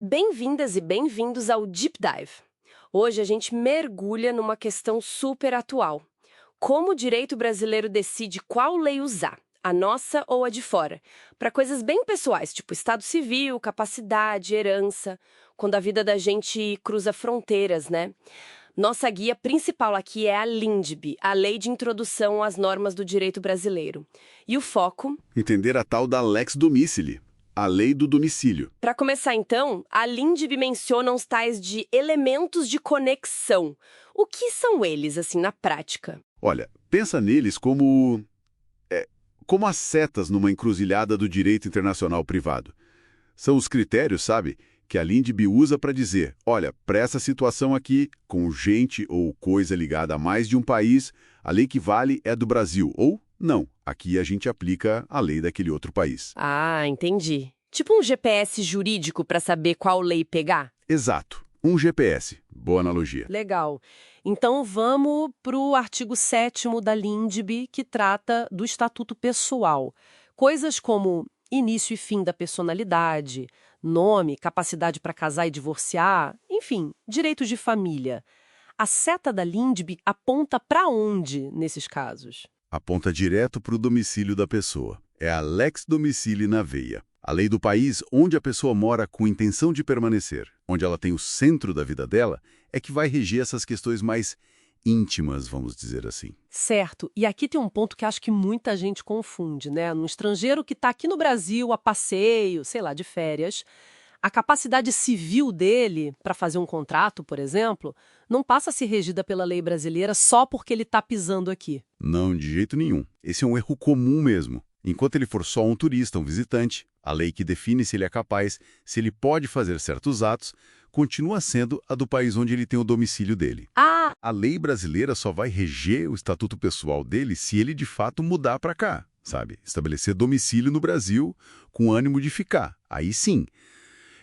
Bem-vindas e bem-vindos ao Deep Dive. Hoje a gente mergulha numa questão super atual. Como o direito brasileiro decide qual lei usar, a nossa ou a de fora, para coisas bem pessoais, tipo estado civil, capacidade, herança, quando a vida da gente cruza fronteiras, né? Nossa guia principal aqui é a LINDB, a Lei de Introdução às Normas do Direito Brasileiro. E o foco... Entender a tal da Lex Domicili, a lei do domicílio. Para começar, então, a LINDB menciona os tais de elementos de conexão. O que são eles, assim, na prática? Olha, pensa neles como as setas numa encruzilhada do direito internacional privado. São os critérios, sabe, que a LINDB usa para dizer, olha, para essa situação aqui, com gente ou coisa ligada a mais de um país, a lei que vale é do Brasil, ou não, aqui a gente aplica a lei daquele outro país. Ah, entendi. Tipo um GPS jurídico para saber qual lei pegar? Exato, um GPS. Boa analogia. Legal. Então vamos para o artigo 7º da LINDB, que trata do estatuto pessoal. Coisas como início e fim da personalidade, nome, capacidade para casar e divorciar, enfim, direitos de família. A seta da LINDB aponta para onde nesses casos? Aponta direto para o domicílio da pessoa. É a Lex Domicili na veia. A lei do país onde a pessoa mora com intenção de permanecer, onde ela tem o centro da vida dela, é que vai reger essas questões mais íntimas, vamos dizer assim. Certo. E aqui tem um ponto que acho que muita gente confunde, né? Um estrangeiro que está aqui no Brasil a passeio, sei lá, de férias, a capacidade civil dele para fazer um contrato, por exemplo, não passa a ser regida pela lei brasileira só porque ele está pisando aqui. Não, de jeito nenhum. Esse é um erro comum mesmo. Enquanto ele for só um turista, um visitante, a lei que define se ele é capaz, se ele pode fazer certos atos, continua sendo a do país onde ele tem o domicílio dele. Ah, A lei brasileira só vai reger o estatuto pessoal dele se ele de fato mudar para cá, sabe? Estabelecer domicílio no Brasil com ânimo de ficar. Aí sim.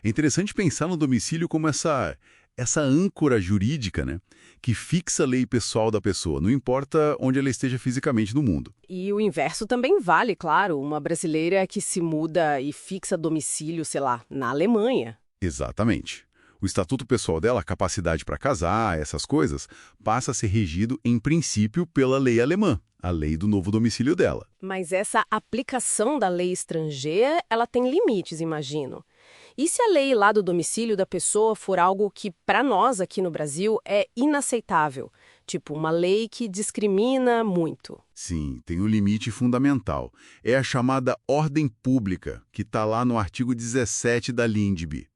É interessante pensar no domicílio como essa âncora jurídica, né, que fixa a lei pessoal da pessoa, não importa onde ela esteja fisicamente no mundo. e o inverso também vale, claro. Uma brasileira que se muda e fixa domicílio, sei lá, na Alemanha. Exatamente. O estatuto pessoal dela, a capacidade para casar, essas coisas, passa a ser regido, em princípio, pela lei alemã, a lei do novo domicílio dela. Mas essa aplicação da lei estrangeira, ela tem limites, imagino. E se a lei lá do domicílio da pessoa for algo que, para nós aqui no Brasil, é inaceitável? Tipo, uma lei que discrimina muito. Sim, tem um limite fundamental. É a chamada ordem pública, que está lá no artigo 17 da LINDB.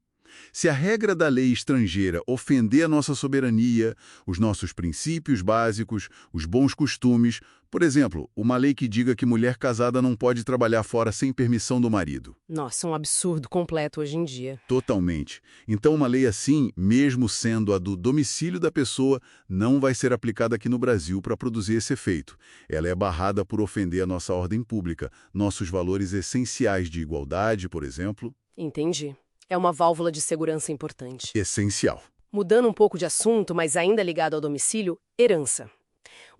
Se a regra da lei estrangeira ofender a nossa soberania, os nossos princípios básicos, os bons costumes, por exemplo, uma lei que diga que mulher casada não pode trabalhar fora sem permissão do marido. Nossa, um absurdo completo hoje em dia. Totalmente. Então, uma lei assim, mesmo sendo a do domicílio da pessoa, não vai ser aplicada aqui no Brasil para produzir esse efeito. Ela é barrada por ofender a nossa ordem pública, nossos valores essenciais de igualdade, por exemplo. Entendi. É uma válvula de segurança importante. Essencial. Mudando um pouco de assunto, mas ainda ligado ao domicílio, herança.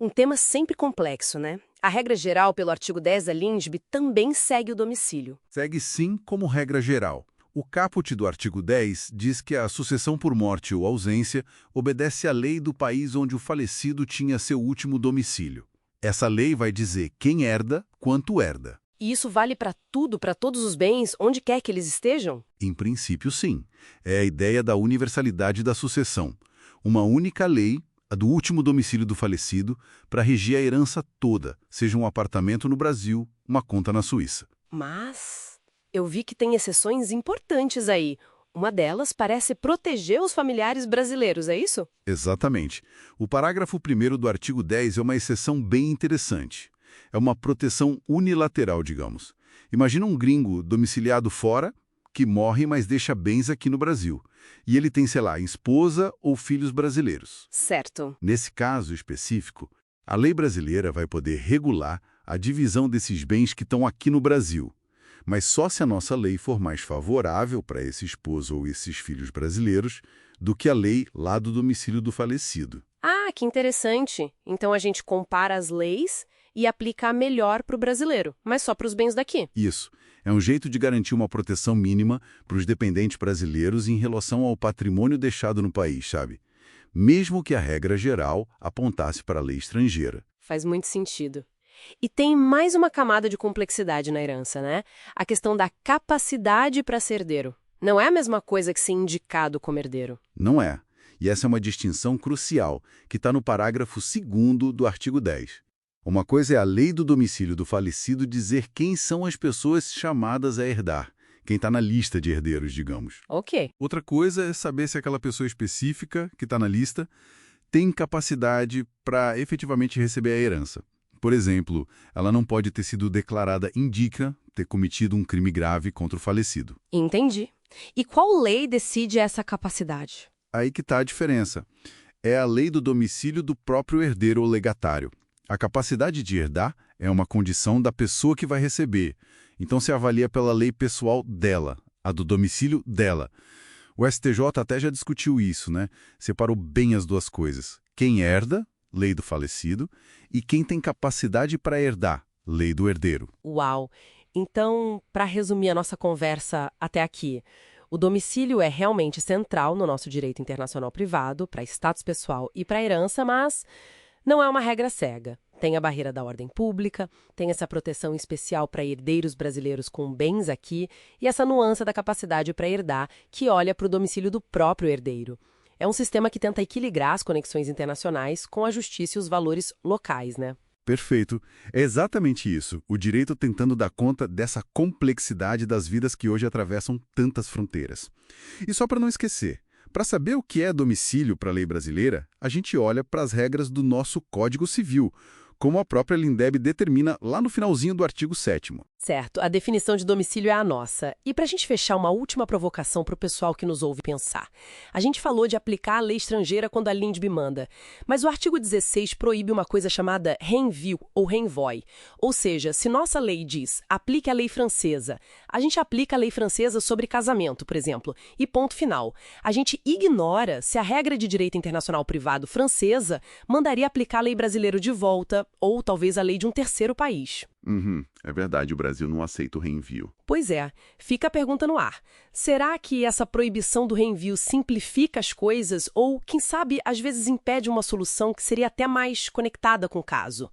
Um tema sempre complexo, né? A regra geral pelo artigo 10 da LINDB também segue o domicílio. Segue sim como regra geral. O caput do artigo 10 diz que a sucessão por morte ou ausência obedece à lei do país onde o falecido tinha seu último domicílio. Essa lei vai dizer quem herda, quanto herda. E isso vale para tudo, para todos os bens, onde quer que eles estejam? Em princípio, sim. É a ideia da universalidade da sucessão. Uma única lei, a do último domicílio do falecido, para regir a herança toda, seja um apartamento no Brasil, uma conta na Suíça. Mas eu vi que tem exceções importantes aí. Uma delas parece proteger os familiares brasileiros, é isso? Exatamente. O parágrafo 1º do artigo 10 é uma exceção bem interessante. É uma proteção unilateral, digamos. Imagina um gringo domiciliado fora, que morre, mas deixa bens aqui no Brasil. E ele tem, sei lá, esposa ou filhos brasileiros. Certo. Nesse caso específico, a lei brasileira vai poder regular a divisão desses bens que estão aqui no Brasil. Mas só se a nossa lei for mais favorável para esse esposo ou esses filhos brasileiros do que a lei lá do domicílio do falecido. Ah, que interessante. Então a gente compara as leis e aplica a melhor para o brasileiro, mas só para os bens daqui. Isso. É um jeito de garantir uma proteção mínima para os dependentes brasileiros em relação ao patrimônio deixado no país, sabe? Mesmo que a regra geral apontasse para a lei estrangeira. Faz muito sentido. E tem mais uma camada de complexidade na herança, né? A questão da capacidade para ser herdeiro. Não é a mesma coisa que ser indicado como herdeiro. Não é. E essa é uma distinção crucial, que está no parágrafo 2º do artigo 10. Uma coisa é a lei do domicílio do falecido dizer quem são as pessoas chamadas a herdar, quem está na lista de herdeiros, digamos. Ok. Outra coisa é saber se aquela pessoa específica que está na lista tem capacidade para efetivamente receber a herança. Por exemplo, ela não pode ter sido declarada indigna, ter cometido um crime grave contra o falecido. Entendi. E qual lei decide essa capacidade? Aí que está a diferença. É a lei do domicílio do próprio herdeiro ou legatário. A capacidade de herdar é uma condição da pessoa que vai receber. Então se avalia pela lei pessoal dela, a do domicílio dela. O STJ até já discutiu isso, né? Separou bem as duas coisas. Quem herda, lei do falecido, e quem tem capacidade para herdar, lei do herdeiro. Uau! Então, para resumir a nossa conversa até aqui, o domicílio é realmente central no nosso direito internacional privado, para status pessoal e para herança, mas não é uma regra cega. Tem a barreira da ordem pública, tem essa proteção especial para herdeiros brasileiros com bens aqui e essa nuance da capacidade para herdar, que olha para o domicílio do próprio herdeiro. É um sistema que tenta equilibrar as conexões internacionais com a justiça e os valores locais, né? Perfeito. É exatamente isso. O direito tentando dar conta dessa complexidade das vidas que hoje atravessam tantas fronteiras. E só para não esquecer, para saber o que é domicílio para a lei brasileira, a gente olha para as regras do nosso Código Civil, como a própria Lindeb determina lá no finalzinho do artigo 7º. Certo, a definição de domicílio é a nossa. E para a gente fechar, uma última provocação para o pessoal que nos ouve pensar. A gente falou de aplicar a lei estrangeira quando a Lindb manda, mas o artigo 16 proíbe uma coisa chamada reenvio ou renvoi. Ou seja, se nossa lei diz aplique a lei francesa, a gente aplica a lei francesa sobre casamento, por exemplo, e ponto final. A gente ignora se a regra de direito internacional privado francesa mandaria aplicar a lei brasileira de volta, ou talvez a lei de um terceiro país. É verdade, o Brasil não aceita o reenvio. Pois é, fica a pergunta no ar. Será que essa proibição do reenvio simplifica as coisas ou, quem sabe, às vezes impede uma solução que seria até mais conectada com o caso?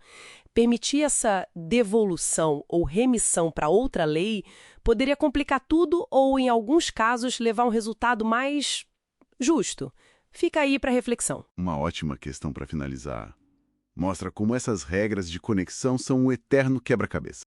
Permitir essa devolução ou remissão para outra lei poderia complicar tudo ou, em alguns casos, levar a um resultado mais justo. Fica aí para reflexão. Uma ótima questão para finalizar. Mostra como essas regras de conexão são um eterno quebra-cabeça.